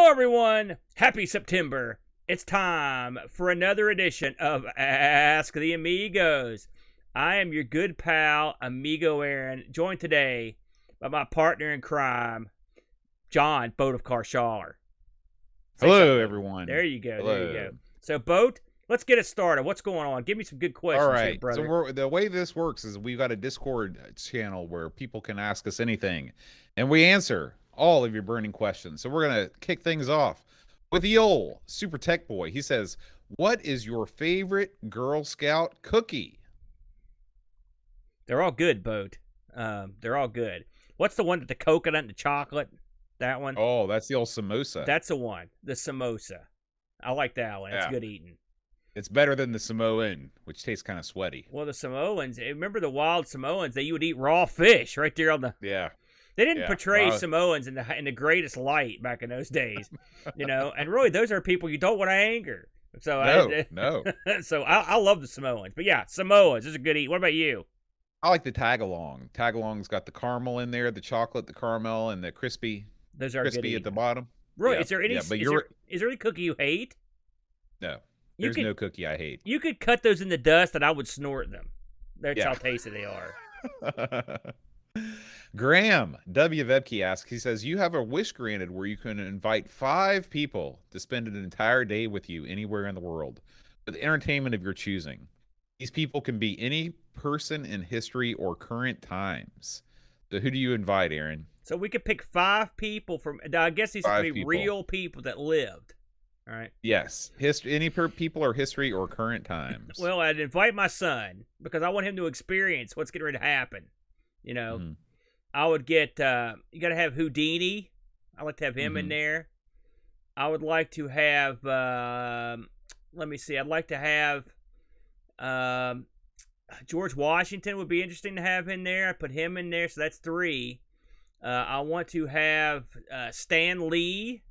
Hello, everyone. Happy September. It's time for another edition of Ask the Amigos. I am your good pal, Amigo Aaron, joined today by my partner in crime, John, Boat of Carshaller. Hello, everyone. There you go. Hello. There you go. So, Boat, let's get it started. What's going on? Give me some good questions All right. here, brother. So the way this works is we've got a Discord channel where people can ask us anything, and we answer all of your burning questions. So we're going to kick things off with the old Super Tech Boy. He says, what is your favorite Girl Scout cookie? They're all good, Boat. They're all good. What's the one with the coconut and the chocolate? That one? Oh, that's the old samosa. That's the one. The samosa. I like that one. It's Yeah. good eating. It's better than the Samoan, which tastes kind of sweaty. Well, the Samoans, remember the wild Samoans? You would eat raw fish right there on the... Yeah. They didn't Yeah. portray Wow. Samoans in the greatest light back in those days, And really, those are people you don't want to anger. So No. So I love the Samoans, but yeah, Samoas is a good eat. What about you? I like the tag-along. Tag-along's got the caramel in there, the chocolate, the caramel, and the crispy Those are good at eating. the bottom. Really, Yeah. is there any? Yeah, but is there any cookie you hate? No. You There's no cookie I hate. You could cut those in the dust, and I would snort them. That's Yeah. how tasty they are. Graham W. Vebke asks, he says, you have a wish granted where you can invite 5 people to spend an entire day with you anywhere in the world with entertainment of your choosing. These people can be any person in history or current times. So who do you invite, Aaron? So we could pick 5 people from. I guess these could be real people that lived. All right. Yes. Any people or history or current times. Well, I'd invite my son because I want him to experience what's getting ready to happen. Mhm. I would get. You got to have Houdini. I like to have him in there. I would like to have. Let me see. I'd like to have. George Washington would be interesting to have in there. I put him in there, so that's 3. I want to have Stan Lee.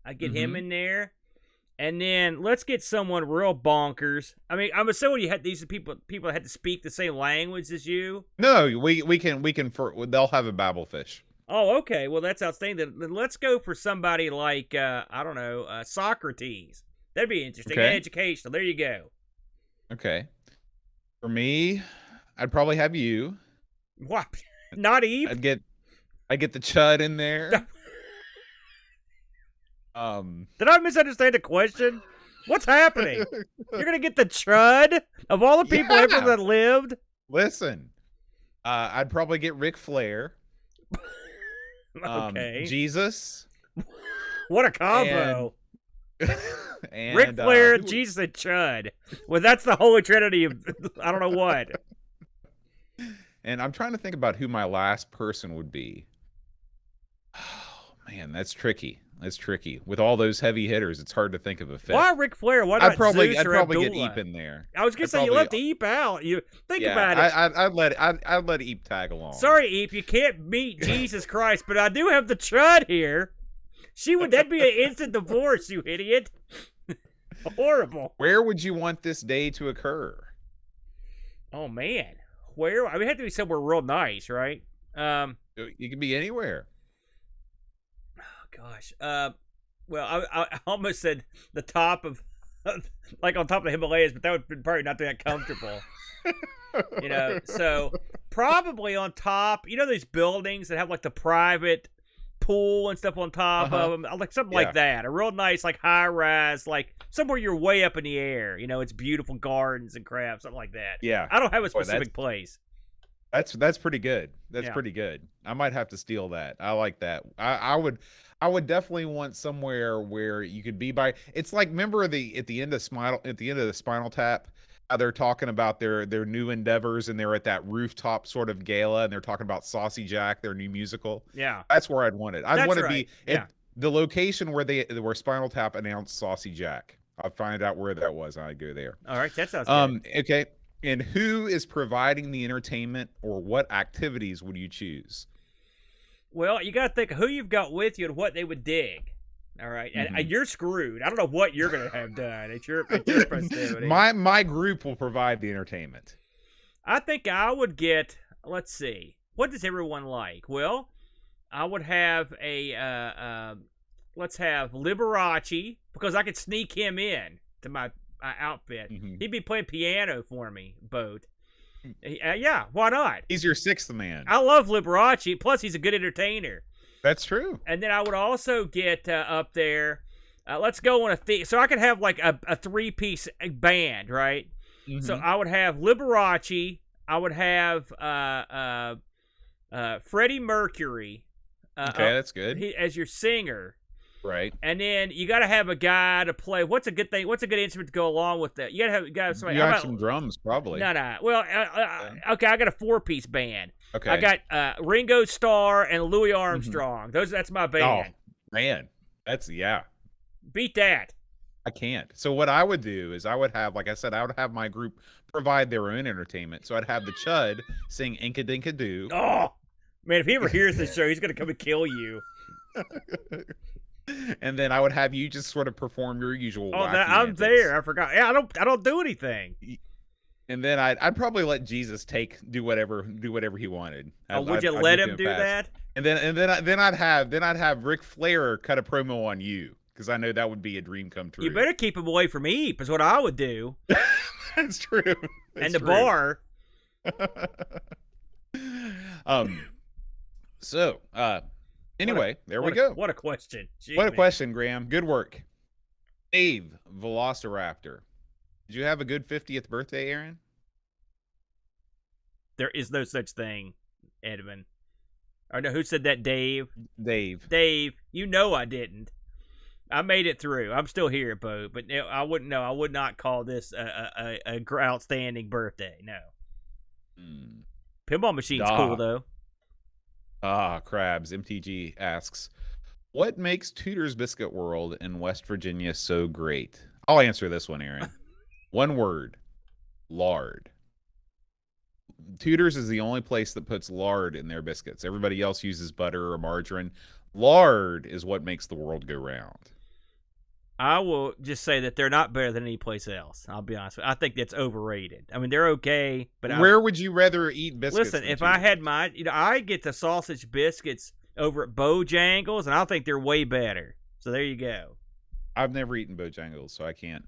I get him in there, and then let's get someone real bonkers. I mean, I'm assuming you had these people that had to speak the same language as you. No, we can they'll have a babblefish. Oh, okay. Well, that's outstanding. Then let's go for somebody like I don't know, Socrates. That'd be interesting. Okay. Educational. There you go. Okay. For me, I'd probably have you. What? Not Eve? I'd get the chud in there. Did I misunderstand the question? What's happening? You're gonna get the chud of all the people ever that lived? Listen, I'd probably get Ric Flair. Okay. Jesus. What a combo. And Ric Flair, Jesus, and Chud. Well, that's the holy trinity of I don't know what. And I'm trying to think about who my last person would be. Oh man, that's tricky. That's tricky. With all those heavy hitters, it's hard to think of a fit. Why Ric Flair? Why not I'd probably Zeus or get Abdullah? Eep in there. I was gonna say you left Eep out. You think about it. I'd let Eep tag along. Sorry, Eep, you can't meet Jesus Christ, but I do have the Chud here. That'd be an instant divorce, you idiot. Horrible. Where would you want this day to occur? Oh man, where? I mean, it had to be somewhere real nice, right? You can be anywhere. Oh gosh. Well, I almost said the top of, like on top of the Himalayas, but that would be probably not that comfortable. So probably on top. These buildings that have like the private pool and stuff on top of them, like something like that. A real nice, like high rise, like somewhere you're way up in the air. It's beautiful gardens and crap, something like that. Yeah. I don't have a specific place. That's pretty good. That's pretty good. I might have to steal that. I like that. I would definitely want somewhere where you could be by. It's like, remember at the end of the Spinal Tap, how they're talking about their new endeavors, and they're at that rooftop sort of gala, and they're talking about Saucy Jack, their new musical. Yeah, that's where I'd want it. I'd want to be at the location where Spinal Tap announced Saucy Jack. I'll find out where that was, and I'd go there. All right, that sounds good. Okay. And who is providing the entertainment, or what activities would you choose? Well, you got to think of who you've got with you and what they would dig. All right, and you're screwed. I don't know what you're going to have done. It's your festivity. My group will provide the entertainment. I think I would get. Let's see. What does everyone like? Well, I would have let's have Liberace, because I could sneak him in to my outfit. He'd be playing piano for me, Boat. Yeah, why not? He's your sixth man. I love Liberace. Plus, he's a good entertainer. That's true. And then I would also get up there. Let's go on a theme. So I could have like a three-piece band, right? So I would have Liberace. I would have Freddie Mercury. Okay, that's good. As your singer. Right. And then you got to have a guy to play. What's a good thing? What's a good instrument to go along with that? You got to have somebody. You got some drums, probably. No. Well, okay, I got a four-piece band. Okay. I got Ringo Starr and Louis Armstrong. That's my band. Oh, man. Yeah. Beat that. I can't. So what I would do is I would have, like I said, I would have my group provide their own entertainment. So I'd have the Chud sing Inka Dinka Doo. Oh, man, if he ever hears this show, he's going to come and kill you. And then I would have you just sort of perform your usual. Oh, I'm antics. There. I forgot. Yeah, I don't do anything. And then I'd probably let Jesus do whatever he wanted. Would you let him do that? And then I'd have Ric Flair cut a promo on you, because I know that would be a dream come true. You better keep him away from Eep, is what I would do. That's true. And the bar. So, anyway, there we go. What a question. Jeez, what a question, Graham. Good work. Dave, Velociraptor. Did you have a good 50th birthday, Aaron? There is no such thing, Edmund. Or no, who said that, Dave? Dave, you know I didn't. I made it through. I'm still here, Bo, but I wouldn't know. I would not call this a outstanding birthday. No. Pinball machine's cool, though. Crabs. MTG asks, what makes Tudor's Biscuit World in West Virginia so great? I'll answer this one, Aaron. One word. Lard. Tudor's is the only place that puts lard in their biscuits. Everybody else uses butter or margarine. Lard is what makes the world go round. I will just say that they're not better than any place else. I'll be honest with you. I think that's overrated. I mean, they're okay, but where would you rather eat biscuits? Listen, if I had my, I get the sausage biscuits over at Bojangles, and I think they're way better. So there you go. I've never eaten Bojangles, so I can't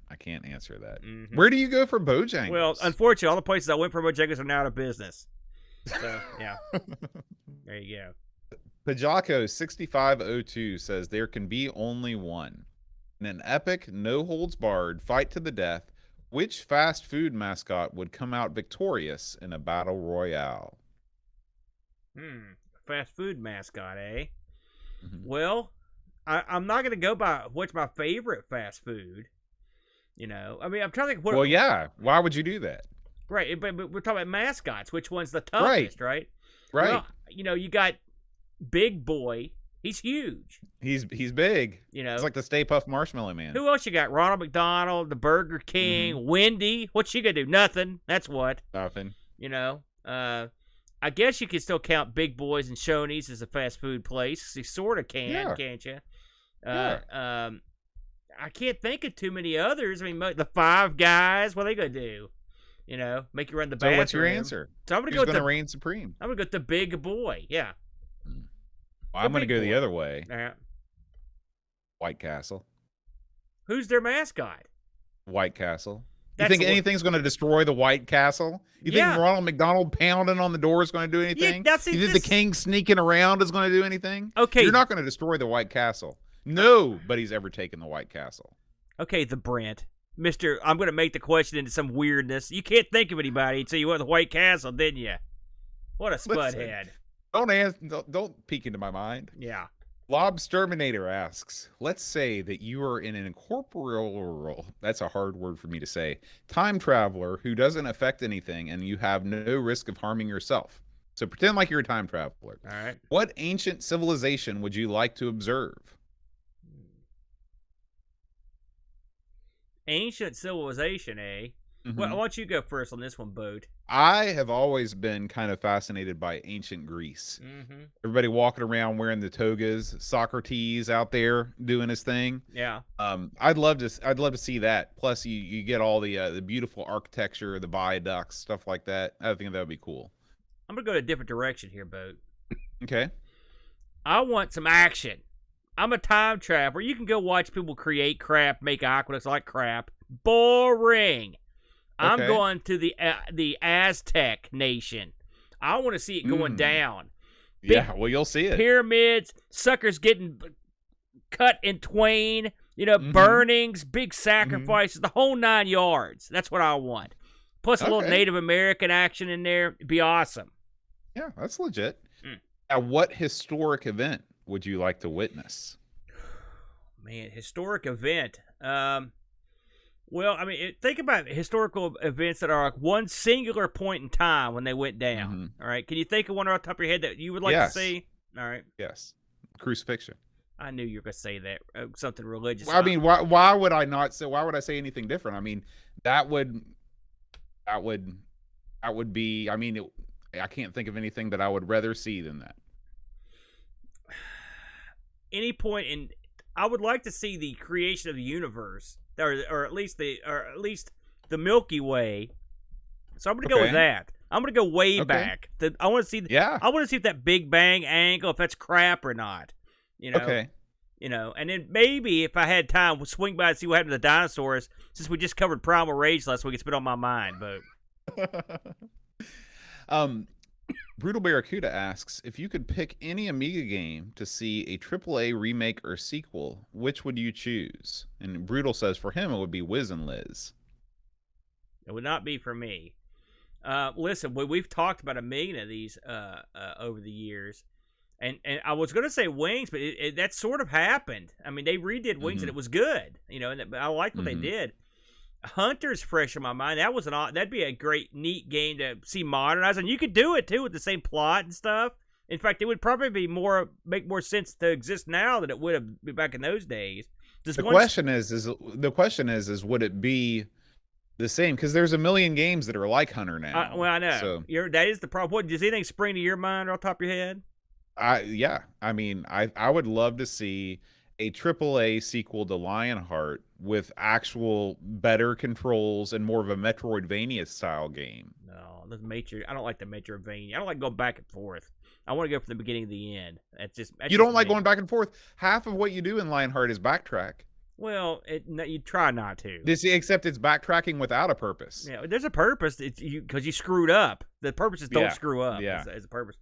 answer that. Where do you go for Bojangles? Well, unfortunately, all the places I went for Bojangles are now out of business. So yeah, there you go. Pajako 6502 says there can be only one. In an epic, no-holds-barred fight to the death, which fast food mascot would come out victorious in a battle royale? Fast food mascot, eh? Well, I'm not going to go by what's my favorite fast food. You know, I mean, I'm trying to think. Well, yeah. Why would you do that? Right, but we're talking about mascots. Which one's the toughest, right? Right. Well, you know, you got Big Boy. He's huge. He's big. You know, it's like the Stay Puft Marshmallow Man. Who else you got? Ronald McDonald, the Burger King, Wendy. What's she gonna do? Nothing. That's what. Nothing. You know, I guess you can still count Big Boys and Shoney's as a fast food place. You sort of can, can't you? I can't think of too many others. I mean, the Five Guys. What are they gonna do? You know, make you run the bathroom. So what's your answer? So I'm gonna go with the reign supreme. I'm gonna go with the Big Boy. Yeah. Well, I'm going to go the other way. Yeah. White Castle. Who's their mascot? White Castle. You think anything's going to destroy the White Castle? You think Ronald McDonald pounding on the door is going to do anything? You think the king sneaking around is going to do anything? Okay. You're not going to destroy the White Castle. Nobody's ever taken the White Castle. Okay, the Brent. Mister, I'm going to make the question into some weirdness. You can't think of anybody until you went to the White Castle, didn't you? What a spudhead. Don't peek into my mind. Yeah. Lobsterminator asks, let's say that you are in an incorporeal, that's a hard word for me to say, time traveler who doesn't affect anything and you have no risk of harming yourself. So pretend like you're a time traveler. All right. What ancient civilization would you like to observe? Ancient civilization, eh? Well, why don't you go first on this one, Boat? I have always been kind of fascinated by ancient Greece. Everybody walking around wearing the togas, Socrates out there doing his thing. Yeah. I'd love to see that. Plus, you get all the beautiful architecture, the viaducts, stuff like that. I think that would be cool. I'm gonna go to a different direction here, Boat. Okay. I want some action. I'm a time traveler. You can go watch people create crap, make aqueducts like crap. Boring. I'm Okay. going to the Aztec nation. I want to see it going down. Yeah, well, you'll see it. Pyramids, suckers getting cut in twain, burnings, big sacrifices, the whole 9 yards. That's what I want. Plus a little Native American action in there. It'd be awesome. Yeah, that's legit. Now, what historic event would you like to witness? Man, historic event. Well, I mean, think about historical events that are like one singular point in time when they went down. All right. Can you think of one off the top of your head that you would like to see? All right. Yes. Crucifixion. I knew you were going to say that. Something religious. Well, I mean, why would I not say, why would I say anything different? I mean, that would be, I mean, I can't think of anything that I would rather see than that. Any point in, I would like to see the creation of the universe, or at least the Milky Way. So I'm going to go with that. I'm going to go way back. I want to see. I want to see if that Big Bang angle, if that's crap or not. And then maybe if I had time, we'll swing by and see what happened to the dinosaurs. Since we just covered Primal Rage last week, it's been on my mind. But Brutal Barracuda asks, if you could pick any Amiga game to see a AAA remake or sequel, which would you choose? And Brutal says for him it would be Wiz and Liz. It would not be for me. Listen, we've talked about a million of these over the years. And I was going to say Wings, but that sort of happened. I mean, they redid Wings and it was good. And I liked what they did. Hunter's fresh in my mind. That'd be a great, neat game to see modernized, and you could do it too with the same plot and stuff. In fact, it would probably make more sense to exist now than it would have back in those days. The question is, would it be the same? Because there's a million games that are like Hunter now. Well, I know. So, that is the problem. Does anything spring to your mind off the top of your head? Yeah. I mean, I would love to see a AAA sequel to Lionheart with actual better controls and more of a Metroidvania style game. No, I don't like the Metroidvania. I don't like going back and forth. I want to go from the beginning to the end. That's you don't like going back and forth. Half of what you do in Lionheart is backtrack. Well, you try not to. Except it's backtracking without a purpose. Yeah, there's a purpose. It's because you screwed up. The purpose is don't screw up. Yeah, as a purpose.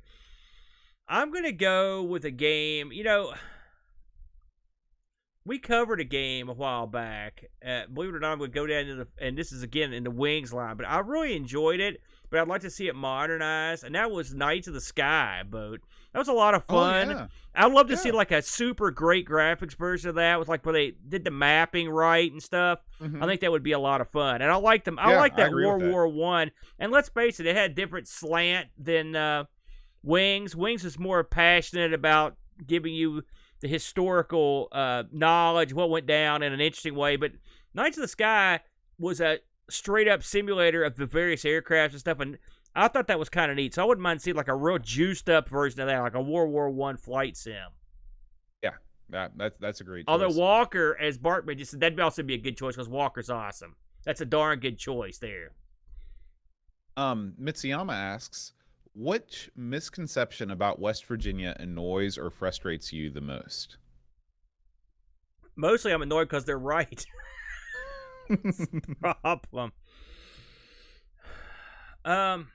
I'm gonna go with a game. We covered a game a while back. Believe it or not, we'd go down to and this is again in the Wings line, but I really enjoyed it. But I'd like to see it modernized, and that was Knights of the Sky boat. That was a lot of fun. Oh, yeah. I'd love to see like a super great graphics version of that with like where they did the mapping right and stuff. I think that would be a lot of fun, and I like them. I like that World War I. And let's face it had different slant than Wings. Wings is more passionate about giving you the historical knowledge, what went down in an interesting way. But Knights of the Sky was a straight-up simulator of the various aircrafts and stuff, and I thought that was kind of neat. So I wouldn't mind seeing like a real juiced-up version of that, like a World War I flight sim. Yeah, that's a great choice. Although Walker, as Bartman just said, that'd also be a good choice because Walker's awesome. That's a darn good choice there. Mitsuyama asks, which misconception about West Virginia annoys or frustrates you the most? Mostly I'm annoyed because they're right. That's the problem. I'm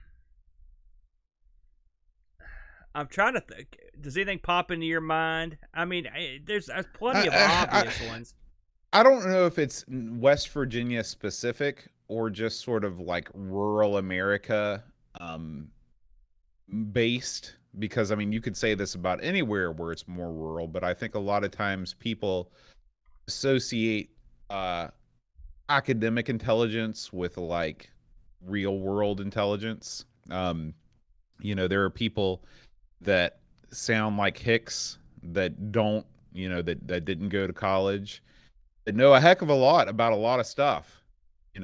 trying to think. Does anything pop into your mind? I mean, there's plenty of obvious ones. I don't know if it's West Virginia specific or just sort of like rural America based, because I mean you could say this about anywhere where it's more rural, but I think a lot of times people associate academic intelligence with like real world intelligence. There are people that sound like Hicks that don't, that didn't go to college, that know a heck of a lot about a lot of stuff, and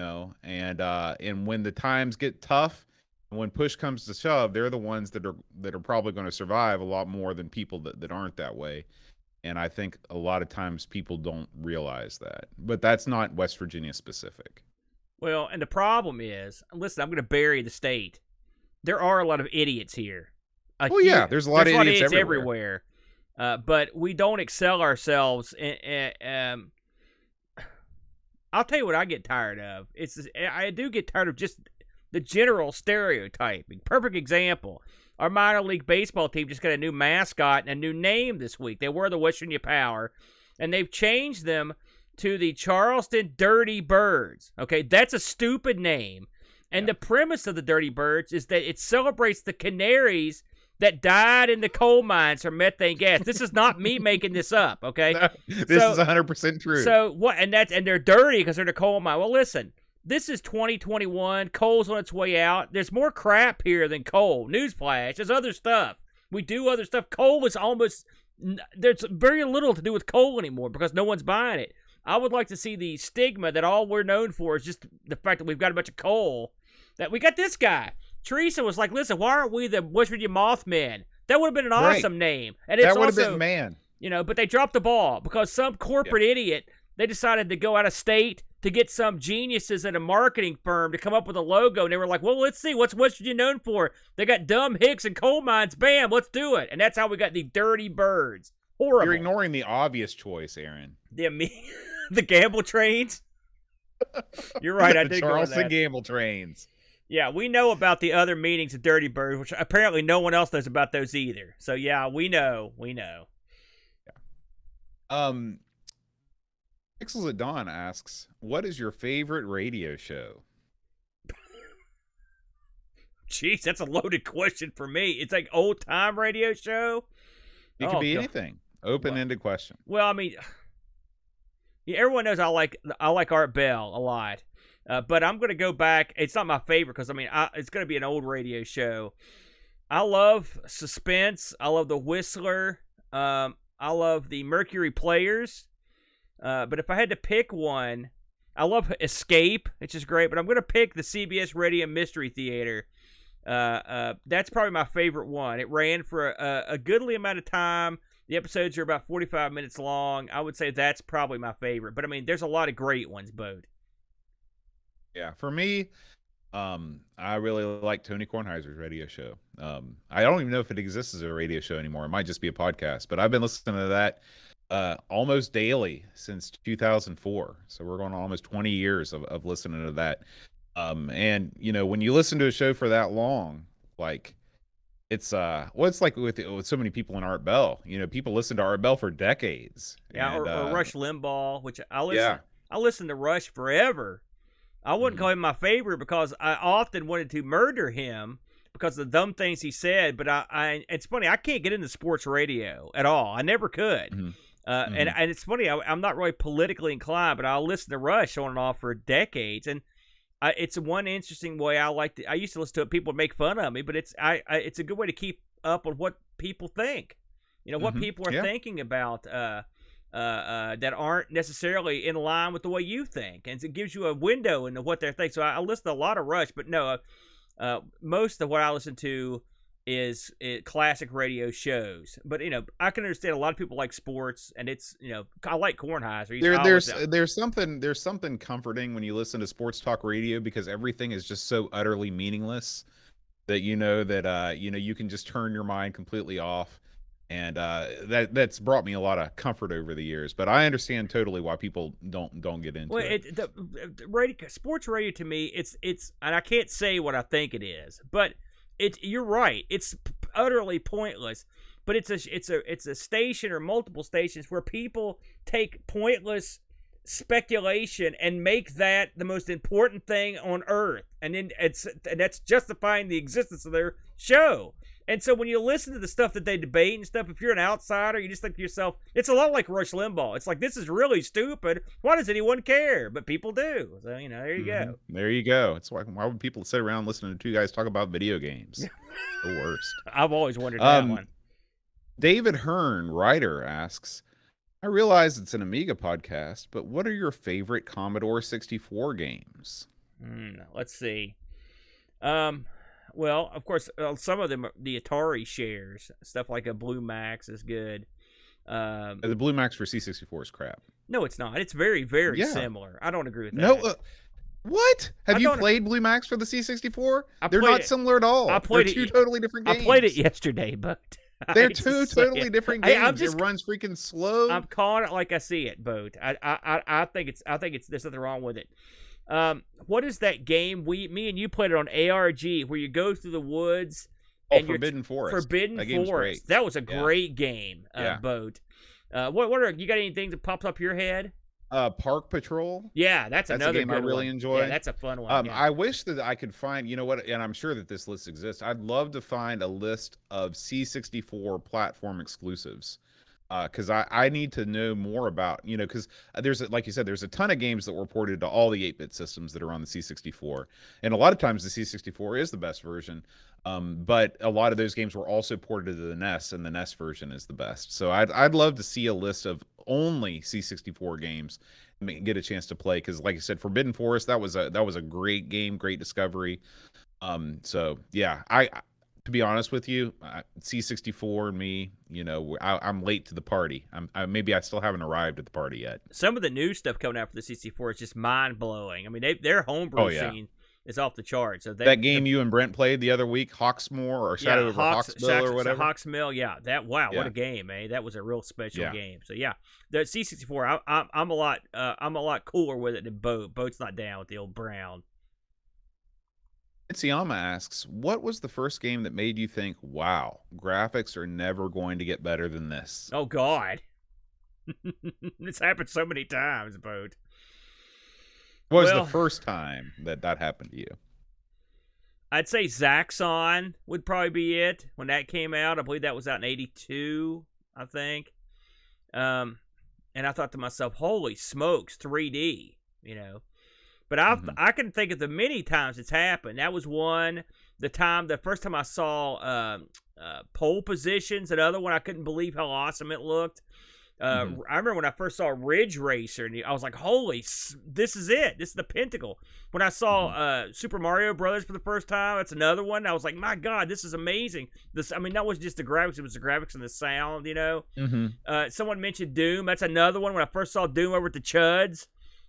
when the times get tough, when push comes to shove, they're the ones that are probably going to survive a lot more than people that aren't that way. And I think a lot of times people don't realize that. But that's not West Virginia specific. Well, and the problem is, listen, I'm going to bury the state. There are a lot of idiots here. There's a lot of idiots everywhere. but we don't excel ourselves. I'll tell you what I get tired of. I do get tired of just the general stereotyping. Perfect example. Our minor league baseball team just got a new mascot and a new name this week. They were the West Virginia Power, and they've changed them to the Charleston Dirty Birds. Okay, that's a stupid name. And the premise of the Dirty Birds is that it celebrates the canaries that died in the coal mines from methane gas. This is not me making this up, okay? No, this is 100% true. So what? And they're dirty because they're in a coal mine. Well, listen. This is 2021. Coal's on its way out. There's more crap here than coal. Newsflash. There's other stuff. We do other stuff. Coal is almost... There's very little to do with coal anymore because no one's buying it. I would like to see the stigma that all we're known for is just the fact that we've got a bunch of coal. That we got this guy. Teresa was like, listen, why aren't we the West Virginia Mothmen? That would have been an awesome name. And it's that would also, have been man. But they dropped the ball because some corporate idiot, they decided to go out of state to get some geniuses at a marketing firm to come up with a logo. And they were like, well, let's see. What's West Virginia known for? They got dumb hicks and coal mines. Bam, let's do it. And that's how we got the Dirty Birds. Horrible. You're ignoring the obvious choice, Aaron. The gamble trains? You're right. I did go with that. Charleston gamble trains. Yeah, we know about the other meanings of Dirty Birds, which apparently no one else knows about those either. So, yeah, we know. Yeah. Pixels at Dawn asks, what is your favorite radio show? Jeez, that's a loaded question for me. It's like old-time radio show? It could be anything. Open-ended question. Well, I mean, everyone knows I like Art Bell a lot. But I'm going to go back. It's not my favorite because, it's going to be an old radio show. I love Suspense. I love The Whistler. I love the Mercury Players. But if I had to pick one, I love Escape, which is great. But I'm going to pick the CBS Radio Mystery Theater. That's probably my favorite one. It ran for a goodly amount of time. The episodes are about 45 minutes long. I would say that's probably my favorite. But, there's a lot of great ones, Bode. Yeah, for me, I really like Tony Kornheiser's radio show. I don't even know if it exists as a radio show anymore. It might just be a podcast, but I've been listening to that almost daily since 2004. So we're going on almost 20 years of listening to that. And when you listen to a show for that long, like it's it's like with so many people in Art Bell. People listen to Art Bell for decades. Yeah, and, or Rush Limbaugh, which I listen to Rush forever. I wouldn't call him my favorite because I often wanted to murder him because of the dumb things he said. But it's funny, I can't get into sports radio at all. I never could. And it's funny, I'm not really politically inclined, but I'll listen to Rush on and off for decades. And it's one interesting way I like to. I used to listen to it. People would make fun of me, but it's a good way to keep up on what people think. What people are thinking about. That aren't necessarily in line with the way you think, and it gives you a window into what they're thinking. So I listen to a lot of Rush, but no, most of what I listen to is classic radio shows. But I can understand a lot of people like sports, and it's I like Kornheiser. There's something comforting when you listen to sports talk radio because everything is just so utterly meaningless that you can just turn your mind completely off. And that's brought me a lot of comfort over the years, but I understand totally why people don't get into it. Sports radio to me, it's and I can't say what I think it is, but you're right, it's utterly pointless. But it's a station or multiple stations where people take pointless speculation and make that the most important thing on earth, and that's justifying the existence of their show. And so when you listen to the stuff that they debate and stuff, if you're an outsider, you just think to yourself, it's a lot like Rush Limbaugh. It's like, this is really stupid. Why does anyone care? But people do. So, there you go. There you go. It's like, why would people sit around listening to two guys talk about video games? The worst. I've always wondered that one. David Hearn, writer, asks, I realize it's an Amiga podcast, but what are your favorite Commodore 64 games? Let's see. Well, of course, some of them, the Atari shares. Stuff like a Blue Max is good. The Blue Max for C64 is crap. No, it's not. It's very, very similar. I don't agree with that. No, what? Have you played Blue Max for the C64? They're not similar at all. They're two totally different games. I played it yesterday, but They're hate to two say totally it. different Hey, games. It runs freaking slow. I'm calling it like I see it, Boat. I think it's there's nothing wrong with it. What is that game me and you played it on ARG where you go through the woods and Forbidden Forest. Forbidden That game's Forest. great. That was a great game, Boat. What are you got anything that pops up your head? Park Patrol. Yeah, that's another a game good I really one. enjoy. Yeah, that's a fun one. I wish that I could find, you know what, and I'm sure that this list exists. I'd love to find a list of C64 platform exclusives. Because I need to know more about, you know, because like you said, there's a ton of games that were ported to all the 8-bit systems that are on the C64. And a lot of times the C64 is the best version. But a lot of those games were also ported to the NES, and the NES version is the best. So I'd love to see a list of only C64 games and get a chance to play. Because like I said, Forbidden Forest, that was a great game, great discovery. So yeah, to be honest with you, C64 and me, you know, I'm late to the party. Maybe I still haven't arrived at the party yet. Some of the new stuff coming out for the C64 is just mind blowing. I mean, their homebrew scene is off the charts. So that game you and Brent played the other week, Hawksmoor or Shadow over Hawksmill or whatever. Hawksmill, yeah. What a game, eh? That was a real special game. So yeah, the C64, I'm a lot cooler with it than Boat. Boat's not down with the old Brown. Itsuyama asks, what was the first game that made you think, wow, graphics are never going to get better than this? Oh, God. It's happened so many times, Boat. What was the first time that happened to you? I'd say Zaxxon would probably be it. When that came out, I believe that was out in 82, I think. And I thought to myself, holy smokes, 3D, you know. But I can think of the many times it's happened. That was one. The first time I saw Pole Positions, another one. I couldn't believe how awesome it looked. I remember when I first saw Ridge Racer, and I was like, holy, this is it. This is the pinnacle. When I saw Super Mario Brothers for the first time, that's another one. I was like, my God, this is amazing. That wasn't just the graphics. It was the graphics and the sound, you know. Someone mentioned Doom. That's another one. When I first saw Doom over at the Chuds.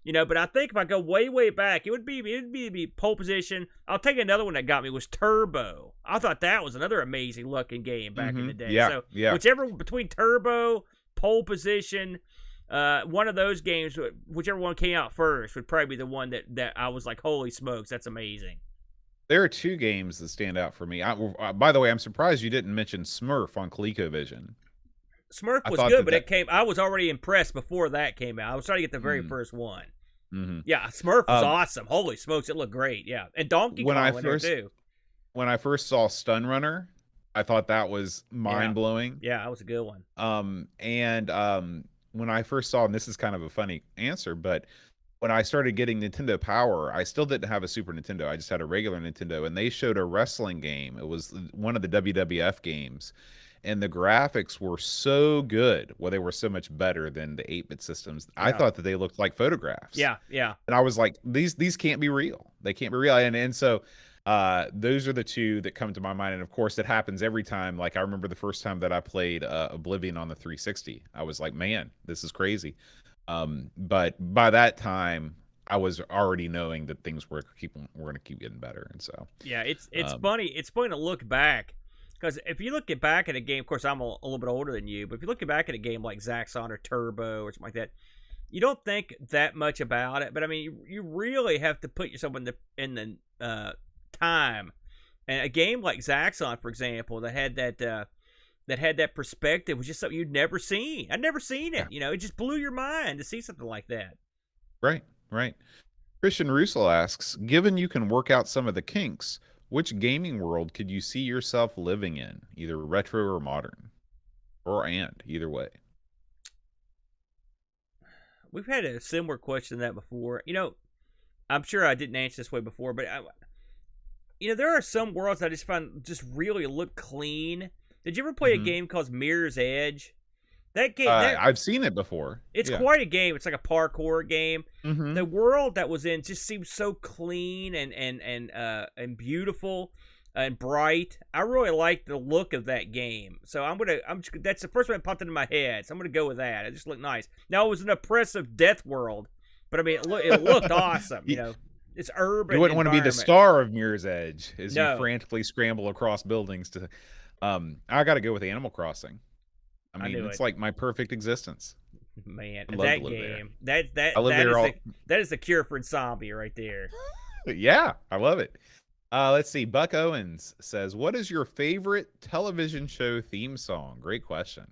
You know, but I think if I go way, way back, it would be Pole Position. I'll take another one that got me was Turbo. I thought that was another amazing looking game back in the day. Yeah, whichever between Turbo, Pole Position, one of those games, whichever one came out first, would probably be the one that I was like, holy smokes, that's amazing. There are two games that stand out for me. By the way, I'm surprised you didn't mention Smurf on ColecoVision. Smurf was good, but I was already impressed before that came out. I was trying to get the very first one. Yeah, Smurf was awesome. Holy smokes, it looked great. Yeah, and Donkey Kong in there too. When I first saw Stun Runner, I thought that was mind blowing. Yeah, that was a good one. When I first saw, and this is kind of a funny answer, but when I started getting Nintendo Power, I still didn't have a Super Nintendo. I just had a regular Nintendo, and they showed a wrestling game. It was one of the WWF games. And the graphics were so good. Well, they were so much better than the 8-bit systems. I thought that they looked like photographs. Yeah. And I was like, these can't be real. They can't be real. And so those are the two that come to my mind. And of course, it happens every time. Like I remember the first time that I played Oblivion on the 360. I was like, man, this is crazy. But by that time, I was already knowing that things were going to keep getting better. And so yeah, it's funny. It's funny to look back. Because if you look back at a game, of course, I'm a little bit older than you, but if you look back at a game like Zaxxon or Turbo or something like that, you don't think that much about it. But I mean, you really have to put yourself in the time. And a game like Zaxxon, for example, that had that perspective was just something you'd never seen. I'd never seen it. Yeah. You know, it just blew your mind to see something like that. Right. Christian Russell asks, given you can work out some of the kinks, which gaming world could you see yourself living in, either retro or modern, either way? We've had a similar question to that before. You know, I'm sure I didn't answer this way before, but there are some worlds that I just find just really look clean. Did you ever play a game called Mirror's Edge? That game, I've seen it before. It's quite a game. It's like a parkour game. The world that was in just seems so clean and beautiful and bright. I really like the look of that game. So that's the first one that popped into my head. So I'm gonna go with that. It just looked nice. Now it was an oppressive death world, but I mean it looked awesome. You know, it's urban. You wouldn't want to be the star of Mirror's Edge as you frantically scramble across buildings to. I got to go with Animal Crossing. I I mean, knew it's it. like my perfect existence. Man, I love to that live there. game. That I that live that there is all. that is the cure for zombie right there. Yeah, I love it. Let's see. Buck Owens says, "What is your favorite television show theme song?" Great question.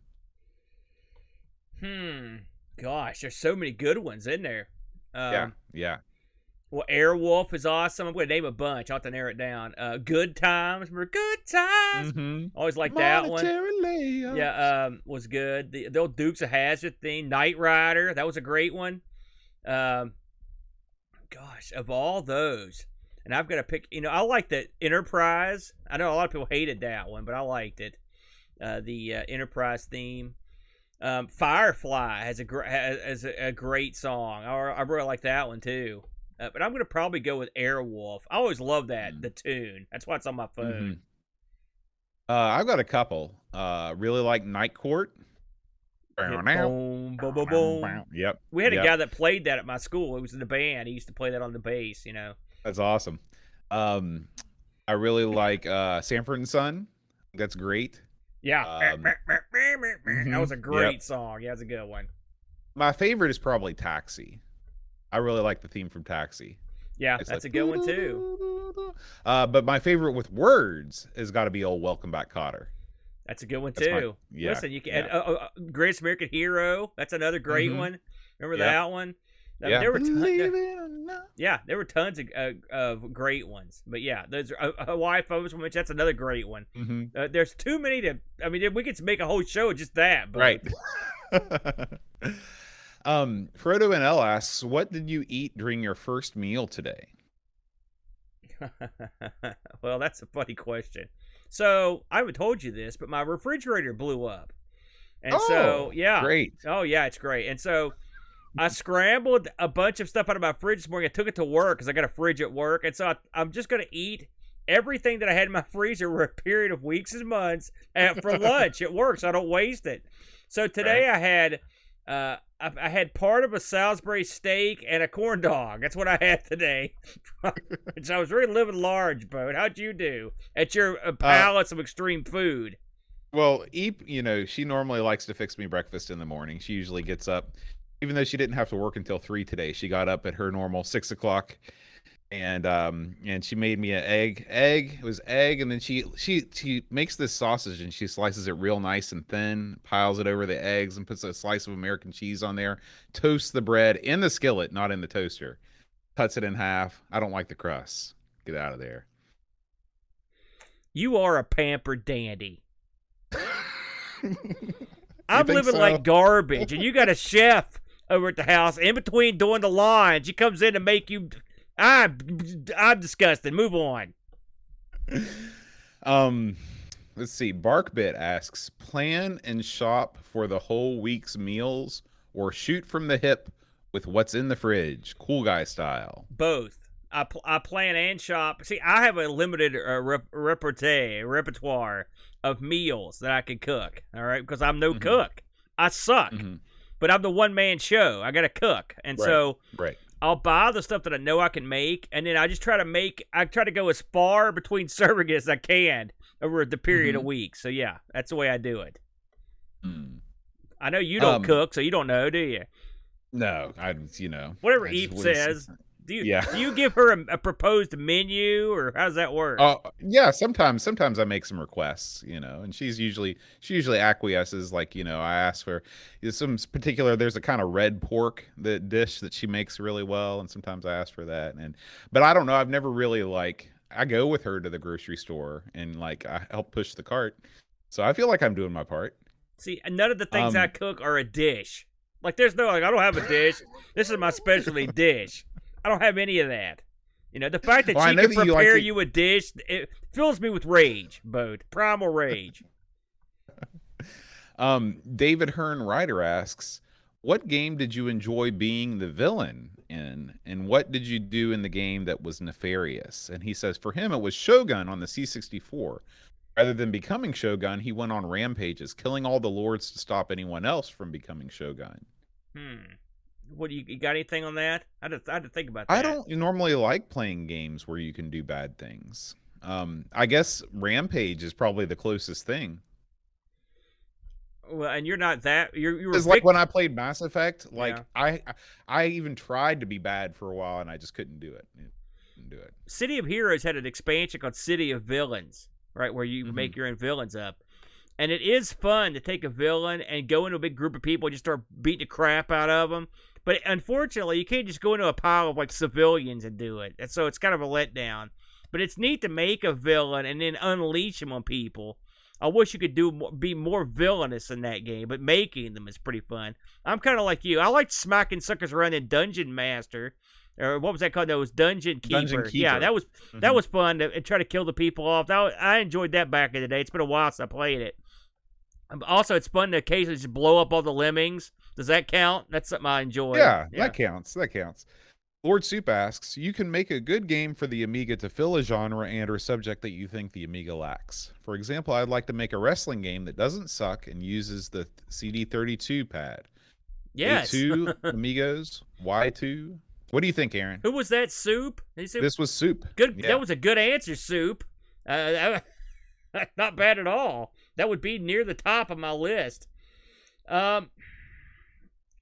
Gosh, there's so many good ones in there. Yeah, Um, yeah. well, Airwolf is awesome. I'm going to name a bunch. I'll have to narrow it down. Good Times. Remember Good Times? Mm-hmm. Always like that one. Monetary layoffs. Yeah, was good. The old Dukes of Hazzard theme. Knight Rider. That was a great one. Um, gosh, of all those. And I've got to pick, I like the Enterprise. I know a lot of people hated that one, but I liked it. The Enterprise theme. Firefly has a great song. I really like that one too. But I'm gonna probably go with Airwolf. I always love the tune. That's why it's on my phone. Mm-hmm. I've got a couple. Really like Night Court. Boom, boom, boom, boom. Yep. We had a guy that played that at my school. He was in the band. He used to play that on the bass. That's awesome. I really like Sanford and Son. That's great. Yeah. That was a great song. Yeah, it's a good one. My favorite is probably Taxi. I really like the theme from Taxi. Yeah, that's a good one too. But my favorite with words has got to be old Welcome Back, Kotter. That's a good one too. Listen, you can Greatest American Hero. That's another great one. Remember that one? Yeah. There were tons of great ones. But yeah, there's Hawaii Phobos, which that's another great one. There's too many to. I mean, we could make a whole show of just that. But. Right. Frodo NL asks, "What did you eat during your first meal today?" Well, that's a funny question. So I haven't told you this, but my refrigerator blew up, and great. Oh yeah, it's great. And so I scrambled a bunch of stuff out of my fridge this morning. I took it to work because I got a fridge at work, and so I'm just gonna eat everything that I had in my freezer for a period of weeks and months for lunch at work, so I don't waste it. So today I had. I had part of a Salisbury steak and a corn dog. That's what I had today. So I was really living large, Bo. How'd you do at your palace of extreme food? Well, Eep, she normally likes to fix me breakfast in the morning. She usually gets up, even though she didn't have to work until 3 today. She got up at her normal 6 o'clock, and she made me an egg. It was egg, and then she makes this sausage and she slices it real nice and thin, piles it over the eggs, and puts a slice of American cheese on there. Toasts the bread in the skillet, not in the toaster. Cuts it in half. I don't like the crust. Get out of there. You are a pampered dandy. I'm living so? like garbage, and you got a chef over at the house. In between doing the lines, she comes in to make you. I'm disgusted. Move on. Let's see. Barkbit asks, plan and shop for the whole week's meals or shoot from the hip with what's in the fridge, cool guy style? Both. I plan and shop. See, I have a limited repertoire of meals that I can cook. All right, because I'm no cook. I suck. But I'm the one-man show. I got to cook, and so I'll buy the stuff that I know I can make, and then I just try to go as far between serving it as I can over the period of weeks. So yeah, that's the way I do it. I know you don't cook, so you don't know, do you? No, whatever Eve says. Do you give her a proposed menu, or how does that work? Yeah, sometimes I make some requests, and she usually acquiesces. Like, I ask for some particular. There's a kind of red pork dish that she makes really well, and sometimes I ask for that. But I don't know. I've never really I go with her to the grocery store and I help push the cart, so I feel like I'm doing my part. See, none of the things I cook are a dish. There's no I don't have a dish. This is my specialty dish. I don't have any of that. The fact that she can prepare you a dish, it fills me with rage, Bode. Primal rage. David Hearn Ryder asks, what game did you enjoy being the villain in? And what did you do in the game that was nefarious? And he says for him, it was Shogun on the C64. Rather than becoming Shogun, he went on rampages, killing all the lords to stop anyone else from becoming Shogun. What do you got anything on that? I had to think about that. I don't normally like playing games where you can do bad things. I guess Rampage is probably the closest thing. Well, and you're not that. You were It's like when I played Mass Effect. Like I even tried to be bad for a while, and I just couldn't do it. City of Heroes had an expansion called City of Villains, right, where you make your own villains up. And it is fun to take a villain and go into a big group of people and just start beating the crap out of them. But unfortunately, you can't just go into a pile of like civilians and do it. And so it's kind of a letdown. But it's neat to make a villain and then unleash them on people. I wish you could be more villainous in that game, but making them is pretty fun. I'm kind of like you. I like smacking suckers around in Dungeon Master. Or what was that called? No, it was Dungeon Keeper. Dungeon Keeper. Yeah, that was fun to try to kill the people off. I enjoyed that back in the day. It's been a while since I played it. Also, it's fun to occasionally just blow up all the lemmings. Does that count? That's something I enjoy. Yeah, that counts. That counts. Lord Soup asks, you can make a good game for the Amiga to fill a genre and or subject that you think the Amiga lacks. For example, I'd like to make a wrestling game that doesn't suck and uses the CD32 pad. Yes. A2, Amigos, Y2. What do you think, Aaron? Who was that, Soup? This was Soup. Good. Yeah. That was a good answer, Soup. Not bad at all. That would be near the top of my list.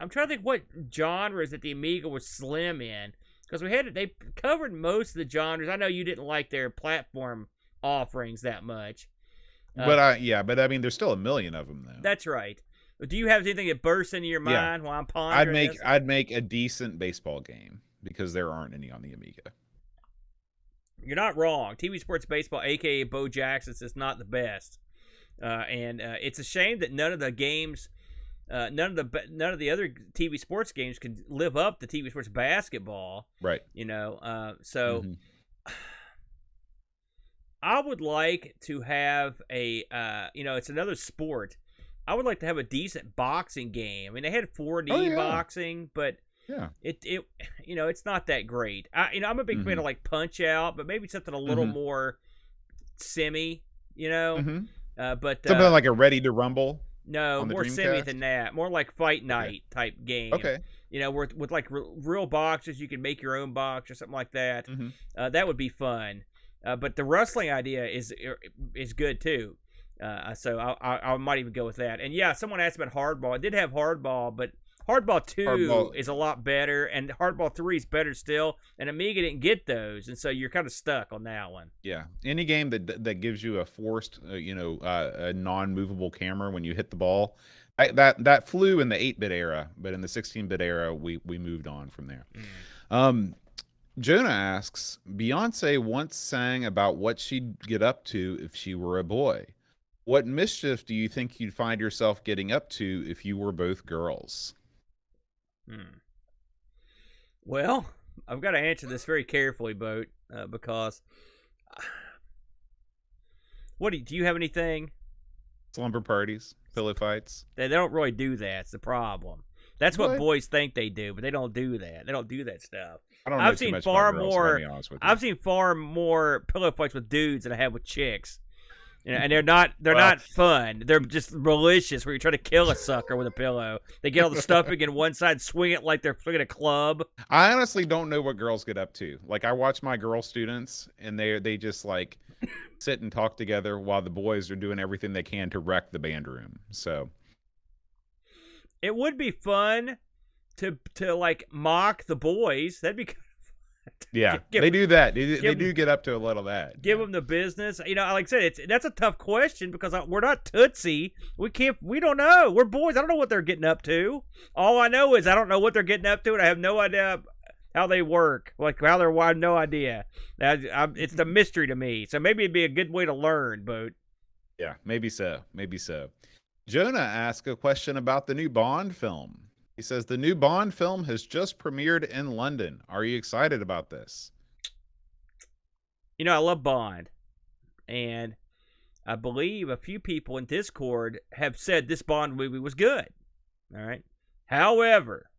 I'm trying to think what genres that the Amiga was slim in, because they covered most of the genres. I know you didn't like their platform offerings that much. But I mean, there's still a million of them, though. That's right. Do you have anything that bursts into your mind while I'm pondering I'd make a decent baseball game, because there aren't any on the Amiga. You're not wrong. TV Sports Baseball, a.k.a. Bo Jackson's, is not the best. And it's a shame that none of the games, none of the other TV sports games could live up to TV Sports Basketball. Right. So I would like to have a, it's another sport. I would like to have a decent boxing game. I mean, they had 4D boxing, but it's not that great. I'm a big fan of like Punch Out, but maybe something a little more semi, but something like a Ready to Rumble. No, more semi than that. More like Fight Night type game. Okay. With like real boxes, you can make your own box or something like that. That would be fun. But the wrestling idea is good too. So I might even go with that. And yeah, someone asked about Hardball. I did have Hardball, but Hardball 2 is a lot better, and Hardball 3 is better still, and Amiga didn't get those, and so you're kind of stuck on that one. Yeah, any game that gives you a forced, a non-movable camera when you hit the ball, that flew in the 8-bit era, but in the 16-bit era, we moved on from there. Jonah asks, Beyonce once sang about what she'd get up to if she were a boy. What mischief do you think you'd find yourself getting up to if you were both girls? Well, I've got to answer this very carefully, Boat, because do you have anything? Slumber parties, pillow fights. They don't really do that. It's the problem. That's what boys think they do, but they don't do that. They don't do that stuff. I don't know too much about girls, to be honest with you. I've seen far more pillow fights with dudes than I have with chicks. And they're not fun. They're just malicious where you're trying to kill a sucker with a pillow. They get all the stuffing in one side, swing it like they're swinging a club. I honestly don't know what girls get up to. Like, I watch my girl students, and they just, like, sit and talk together while the boys are doing everything they can to wreck the band room. So it would be fun to like, mock the boys. That'd be kind of fun. Yeah, they do that. They do get up to a little of that. Give them the business. Like I said, that's a tough question because we're not Tootsie. We don't know. We're boys. I don't know what they're getting up to. All I know is I don't know what they're getting up to, and I have no idea how they work. Like, how they're, I have no idea. It's a mystery to me. So maybe it'd be a good way to learn, Boat. Yeah, maybe so. Maybe so. Jonah asked a question about the new Bond film. He says, the new Bond film has just premiered in London. Are you excited about this? I love Bond. And I believe a few people in Discord have said this Bond movie was good. All right. However,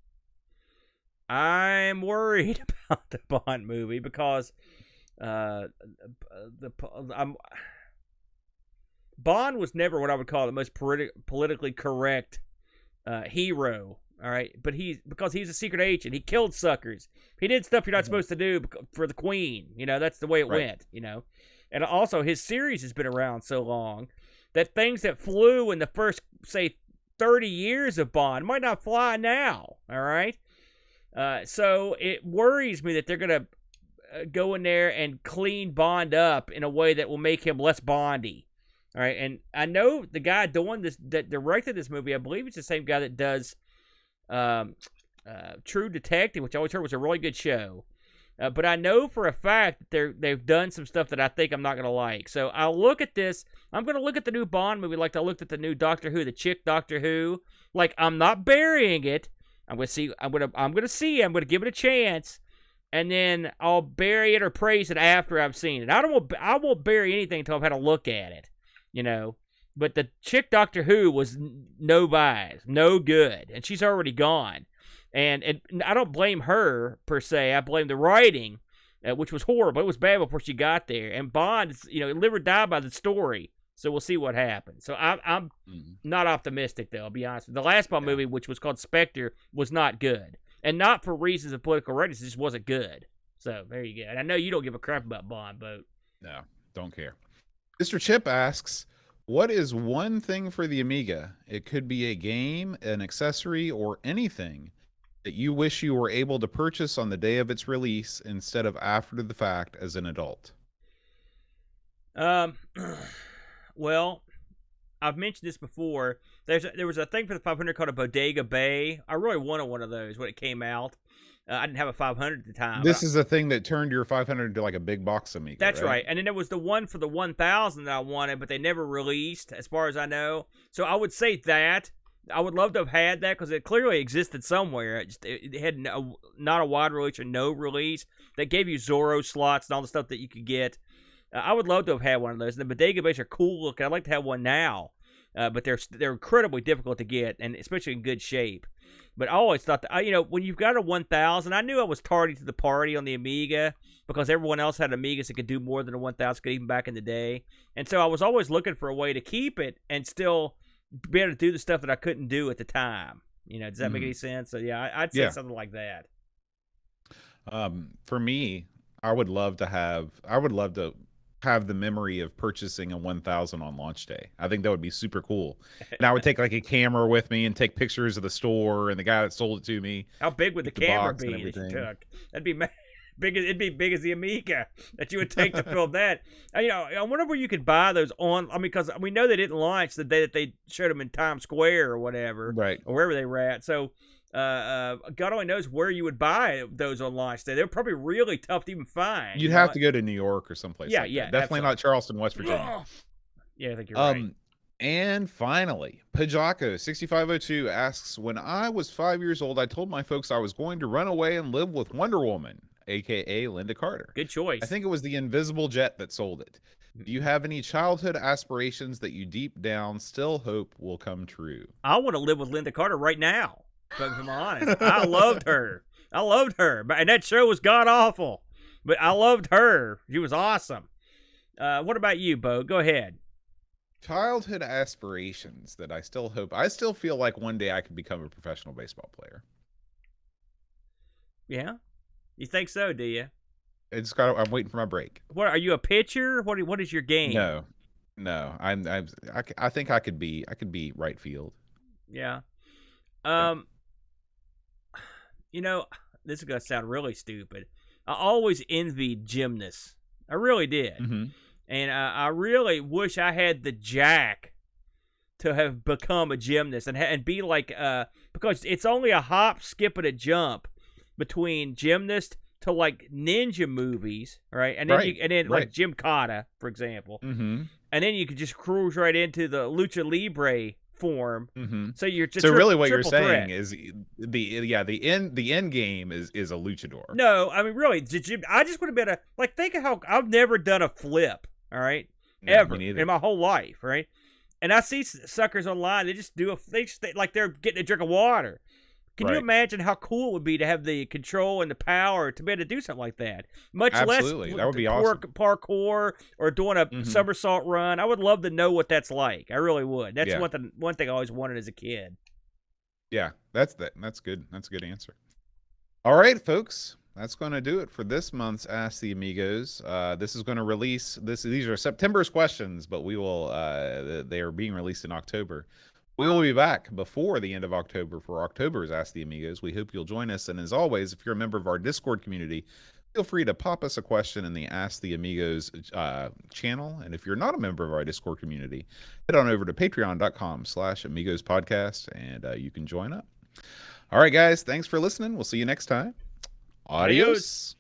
I'm worried about the Bond movie because Bond was never what I would call the most politically correct hero. All right, but because he's a secret agent, he killed suckers. He did stuff you're not supposed to do for the Queen. That's the way it went. And also, his series has been around so long that things that flew in the first, say, 30 years of Bond might not fly now, all right? So it worries me that they're going to go in there and clean Bond up in a way that will make him less Bondy. All right, and I know the guy doing this, that directed this movie, I believe it's the same guy that does True Detective, which I always heard was a really good show. But I know for a fact that they've done some stuff that I think I'm not going to like. So I'll look at this. I'm going to look at the new Bond movie like I looked at the new Doctor Who, the chick Doctor Who. Like, I'm not burying it. I'm going to see. I'm going to give it a chance, and then I'll bury it or praise it after I've seen it. I won't bury anything until I've had a look at it, you know. But the chick Doctor Who was no good, and she's already gone. And I don't blame her, per se. I blame the writing, which was horrible. It was bad before she got there. And Bond, live or die by the story. So we'll see what happens. So I'm not optimistic, though, I'll be honest. The last Bond movie, which was called Spectre, was not good. And not for reasons of political correctness. It just wasn't good. So there you go. And I know you don't give a crap about Bond, but... No, don't care. Mr. Chip asks, what is one thing for the Amiga? It could be a game, an accessory, or anything that you wish you were able to purchase on the day of its release instead of after the fact as an adult. Well, I've mentioned this before. There was a thing for the 500 called a Bodega Bay. I really wanted one of those when it came out. I didn't have a 500 at the time. This is a thing that turned your 500 into like a big box Amiga. That's right. And then there was the one for the 1000 that I wanted, but they never released, as far as I know. So I would say that. I would love to have had that because it clearly existed somewhere. It had not a wide release or no release. They gave you Zorro slots and all the stuff that you could get. I would love to have had one of those. And the Bodega Bays are cool looking. I'd like to have one now, but they're incredibly difficult to get, and especially in good shape. But I always thought that, when you've got a 1000, I knew I was tardy to the party on the Amiga because everyone else had Amigas that could do more than a 1000 could even back in the day. And so I was always looking for a way to keep it and still be able to do the stuff that I couldn't do at the time. Does that make any sense? So yeah, I'd say something like that. For me, I would love to have the memory of purchasing a 1000 on launch day. I think that would be super cool. And I would take like a camera with me and take pictures of the store and the guy that sold it to me. How big would the camera be that you took? That'd be big. It'd be big as the Amiga that you would take to film that. I wonder where you could buy those on. Because we know they didn't launch the day that they showed them in Times Square or whatever, right, or wherever they were at. So, God only knows where you would buy those on launch day. They're probably really tough to even find. You'd have to go to New York or someplace. Yeah, like yeah, that. Definitely not Charleston, West Virginia. Yeah, I think you're right. And finally, Pajako 6502 asks, when I was 5 years old, I told my folks I was going to run away and live with Wonder Woman, aka Linda Carter. Good choice. I think it was the Invisible Jet that sold it. Do you have any childhood aspirations that you deep down still hope will come true? I want to live with Linda Carter right now, if I'm honest. I loved her. And that show was god-awful. But I loved her. She was awesome. What about you, Bo? Go ahead. Childhood aspirations that I still hope. I still feel like one day I could become a professional baseball player. Yeah? You think so, do you? I'm waiting for my break. What are you, a pitcher? What is your game? No. I think I could be right field. Yeah. This is gonna sound really stupid. I always envied gymnasts. I really did. Mm-hmm. And I really wish I had the jack to have become a gymnast and be like, because it's only a hop, skip, and a jump between gymnast to like ninja movies, right? And then like Gymkhana, for example. Mm-hmm. And then you could just cruise right into the lucha libre form. Mm-hmm. So you're just really what you're saying threat. is the end game is a luchador. No, I mean really, I just would have been think of how I've never done a flip. All right, ever in my whole life, right? And I see suckers online. They just like they're getting a drink of water. Can you imagine how cool it would be to have the control and the power to be able to do something like that? Much Absolutely. less that would be awesome. Parkour or doing a somersault run. I would love to know what that's like. I really would. That's one thing I always wanted as a kid. Yeah, that's good. That's a good answer. All right, folks. that's going to do it for this month's Ask the Amigos. This is going to release these are September's questions, but we will they are being released in October. We will be back before the end of October for October's Ask the Amigos. We hope you'll join us. And as always, if you're a member of our Discord community, feel free to pop us a question in the Ask the Amigos channel. And if you're not a member of our Discord community, head on over to patreon.com/Amigos Podcast and you can join up. All right, guys. Thanks for listening. We'll see you next time. Adios.